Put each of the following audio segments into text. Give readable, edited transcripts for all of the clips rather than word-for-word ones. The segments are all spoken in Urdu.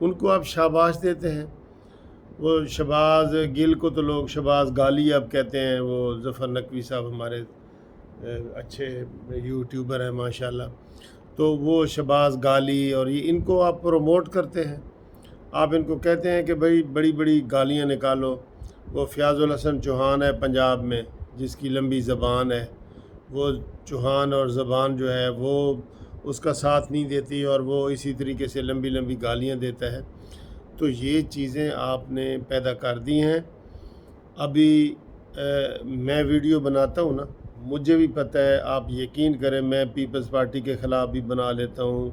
ان کو آپ شاباش دیتے ہیں۔ وہ شہباز گل کو تو لوگ شہباز گالی اب کہتے ہیں، وہ ظفر نقوی صاحب ہمارے اچھے یوٹیوبر ہیں ماشاءاللہ، تو وہ شہباز گالی اور یہ ان کو آپ پروموٹ کرتے ہیں۔ آپ ان کو کہتے ہیں کہ بھائی بڑی بڑی گالیاں نکالو۔ وہ فیاض الحسن چوہان ہے پنجاب میں، جس کی لمبی زبان ہے، وہ چوہان اور زبان جو ہے وہ اس کا ساتھ نہیں دیتی، اور وہ اسی طریقے سے لمبی لمبی گالیاں دیتا ہے۔ تو یہ چیزیں آپ نے پیدا کر دی ہیں۔ ابھی میں ویڈیو بناتا ہوں نا، مجھے بھی پتہ ہے، آپ یقین کریں میں پیپلز پارٹی کے خلاف بھی بنا لیتا ہوں،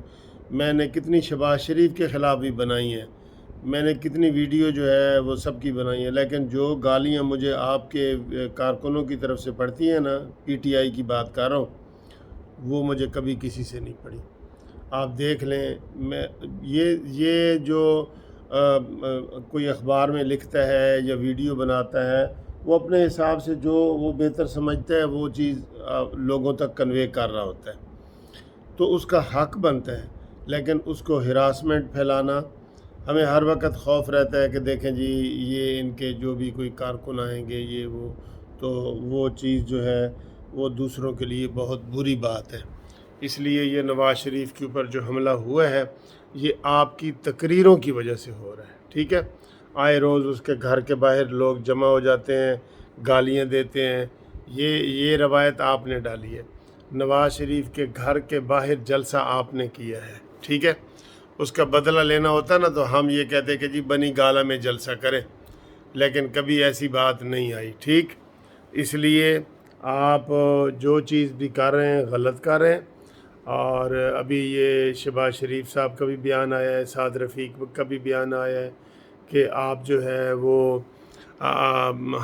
میں نے کتنی شہباز شریف کے خلاف بھی بنائی ہیں، میں نے کتنی ویڈیو جو ہے وہ سب کی بنائی ہیں، لیکن جو گالیاں مجھے آپ کے کارکنوں کی طرف سے پڑتی ہیں نا، پی ٹی آئی کی بات کر رہا ہوں، وہ مجھے کبھی کسی سے نہیں پڑی۔ آپ دیکھ لیں، میں یہ جو کوئی اخبار میں لکھتا ہے یا ویڈیو بناتا ہے، وہ اپنے حساب سے جو وہ بہتر سمجھتا ہے وہ چیز لوگوں تک کنوے کر رہا ہوتا ہے، تو اس کا حق بنتا ہے۔ لیکن اس کو ہراسمنٹ پھیلانا، ہمیں ہر وقت خوف رہتا ہے کہ دیکھیں جی یہ ان کے جو بھی کوئی کارکن آئیں گے یہ وہ، تو وہ چیز جو ہے وہ دوسروں کے لیے بہت بری بات ہے۔ اس لیے یہ نواز شریف کے اوپر جو حملہ ہوا ہے یہ آپ کی تقریروں کی وجہ سے ہو رہا ہے، ٹھیک ہے؟ آئے روز اس کے گھر کے باہر لوگ جمع ہو جاتے ہیں، گالیاں دیتے ہیں، یہ روایت آپ نے ڈالی ہے۔ نواز شریف کے گھر کے باہر جلسہ آپ نے کیا ہے، ٹھیک ہے؟ اس کا بدلہ لینا ہوتا نا تو ہم یہ کہتے کہ جی بنی گالہ میں جلسہ کریں، لیکن کبھی ایسی بات نہیں آئی، ٹھیک؟ اس لیے آپ جو چیز بھی کر رہے ہیں غلط کر رہے ہیں۔ اور ابھی یہ شہباز شریف صاحب کا بھی بیان آیا ہے، سعد رفیق کا بھی بیان آیا ہے کہ آپ جو ہے وہ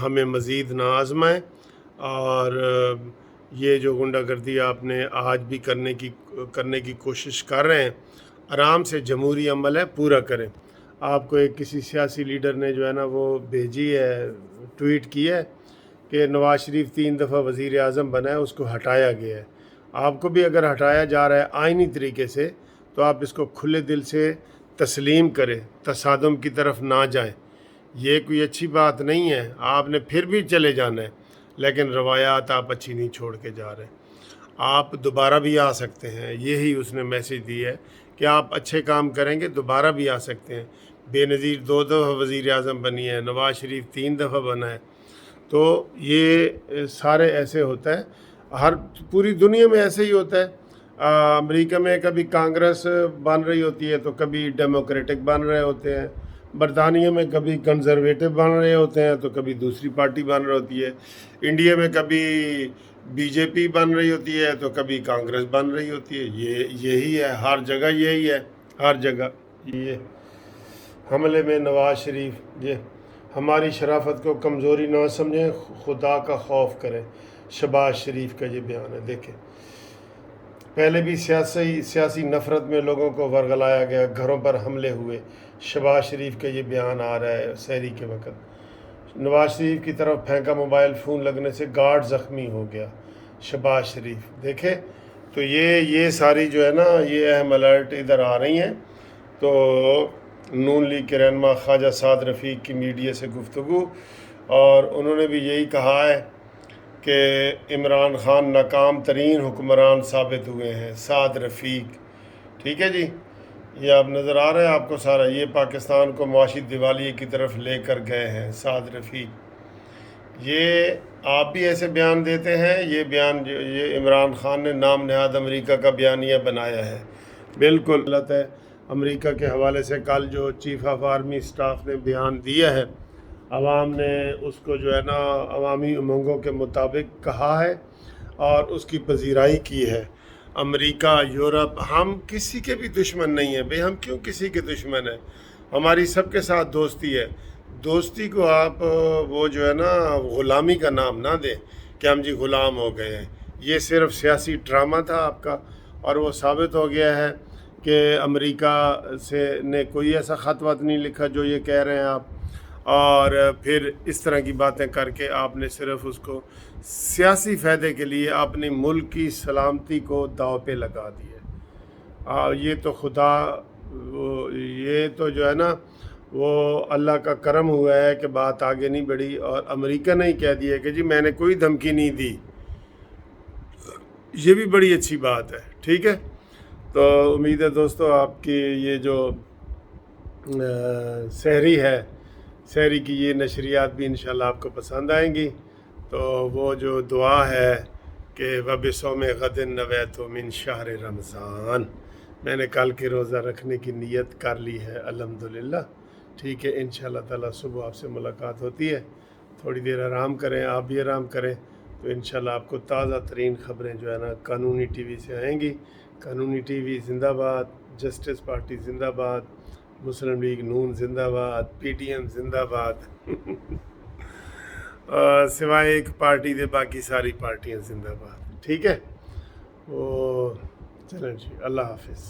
ہمیں مزید نہ آزمائیں، اور یہ جو غنڈہ گردی آپ نے آج بھی کرنے کی کوشش کر رہے ہیں، آرام سے جمہوری عمل ہے، پورا کریں۔ آپ کو ایک کسی سیاسی لیڈر نے جو ہے نا وہ بھیجی ہے، ٹویٹ کیا ہے کہ نواز شریف 3 دفعہ وزیر اعظم بنا ہے، اس کو ہٹایا گیا ہے۔ آپ کو بھی اگر ہٹایا جا رہا ہے آئینی طریقے سے تو آپ اس کو کھلے دل سے تسلیم کریں، تصادم کی طرف نہ جائیں۔ یہ کوئی اچھی بات نہیں ہے، آپ نے پھر بھی چلے جانا ہے، لیکن روایات آپ اچھی نہیں چھوڑ کے جا رہے۔ آپ دوبارہ بھی آ سکتے ہیں، یہی اس نے میسج دی ہے کہ آپ اچھے کام کریں گے دوبارہ بھی آ سکتے ہیں۔ بے نظیر 2 دفعہ وزیر اعظم بنی ہے، نواز شریف 3 دفعہ بنا ہے، تو یہ سارے ایسے ہوتا ہے، پوری دنیا میں ایسے ہی ہوتا ہے۔ امریکہ میں کبھی کانگریس بن رہی ہوتی ہے تو کبھی ڈیموکریٹک بن رہے ہوتے ہیں، برطانیہ میں کبھی کنزرویٹو بن رہے ہوتے ہیں تو کبھی دوسری پارٹی بن رہی ہوتی ہے، انڈیا میں کبھی بی جے پی بن رہی ہوتی ہے تو کبھی کانگریس بن رہی ہوتی ہے۔ یہی ہے، ہر جگہ یہی ہے، ہر جگہ یہ حملے میں نواز شریف یہ ہماری شرافت کو کمزوری نہ سمجھیں، خدا کا خوف کریں۔ شہباز شریف کا یہ بیان ہے، دیکھیں پہلے بھی سیاسی نفرت میں لوگوں کو ورگلایا گیا، گھروں پر حملے ہوئے، شہباز شریف کا یہ بیان آ رہا ہے سحری کے وقت۔ نواز شریف کی طرف پھینکا موبائل فون لگنے سے گارڈ زخمی ہو گیا، شہباز شریف دیکھیں۔ تو یہ ساری جو ہے نا یہ اہم الرٹ ادھر آ رہی ہیں۔ تو نون لیگ کے رہنما خواجہ سعد رفیق کی میڈیا سے گفتگو، اور انہوں نے بھی یہی کہا ہے کہ عمران خان ناکام ترین حکمران ثابت ہوئے ہیں، سعد رفیق، ٹھیک ہے جی؟ یہ آپ نظر آ رہا ہے آپ کو سارا، یہ پاکستان کو معاشی دیوالیے کی طرف لے کر گئے ہیں سعد رفیق۔ یہ آپ بھی ایسے بیان دیتے ہیں، یہ بیان یہ عمران خان نے نام نہاد امریکہ کا بیانیہ بنایا ہے، بالکل غلط ہے۔ امریکہ کے حوالے سے کل جو چیف آف آرمی اسٹاف نے بیان دیا ہے، عوام نے اس کو جو ہے نا عوامی امنگوں کے مطابق کہا ہے اور اس کی پذیرائی کی ہے۔ امریکہ، یورپ، ہم کسی کے بھی دشمن نہیں ہیں، بھئی ہم کیوں کسی کے دشمن ہیں؟ ہماری سب کے ساتھ دوستی ہے۔ دوستی کو آپ وہ جو ہے نا غلامی کا نام نہ دیں کہ ہم جی غلام ہو گئے ہیں۔ یہ صرف سیاسی ڈرامہ تھا آپ کا، اور وہ ثابت ہو گیا ہے کہ امریکہ نے کوئی ایسا خط وط نہیں لکھا جو یہ کہہ رہے ہیں آپ، اور پھر اس طرح کی باتیں کر کے آپ نے صرف اس کو سیاسی فائدے کے لیے اپنی ملک کی سلامتی کو داؤ پہ لگا دیا۔ یہ تو خدا وہ یہ تو جو ہے نا وہ اللہ کا کرم ہوا ہے کہ بات آگے نہیں بڑھی، اور امریکہ نے ہی کہہ دیا کہ جی میں نے کوئی دھمکی نہیں دی، یہ بھی بڑی اچھی بات ہے. ٹھیک ہے، تو امید ہے دوستو آپ کی یہ جو سحری ہے، سحری کی یہ نشریات بھی انشاءاللہ آپ کو پسند آئیں گی. تو وہ جو دعا ہے کہ وَبِصَوْمِ غَدٍ نَوَیْتُ مِنْ شَہْرِ رمضان، میں نے کل کے روزہ رکھنے کی نیت کر لی ہے الحمدللہ. ٹھیک ہے، انشاءاللہ تعالیٰ صبح آپ سے ملاقات ہوتی ہے. تھوڑی دیر آرام کریں، آپ بھی آرام کریں، تو انشاءاللہ آپ کو تازہ ترین خبریں جو ہے نا قانونی ٹی وی سے آئیں گی. قانونی ٹی وی زندہ باد، جسٹس پارٹی زندہ باد، مسلم لیگ نون زندہ باد، پی ٹی ایم زندہ باد سوائے ایک پارٹی دے باقی ساری پارٹیاں زندہ باد. ٹھیک ہے، وہ چلیں جی، اللہ حافظ.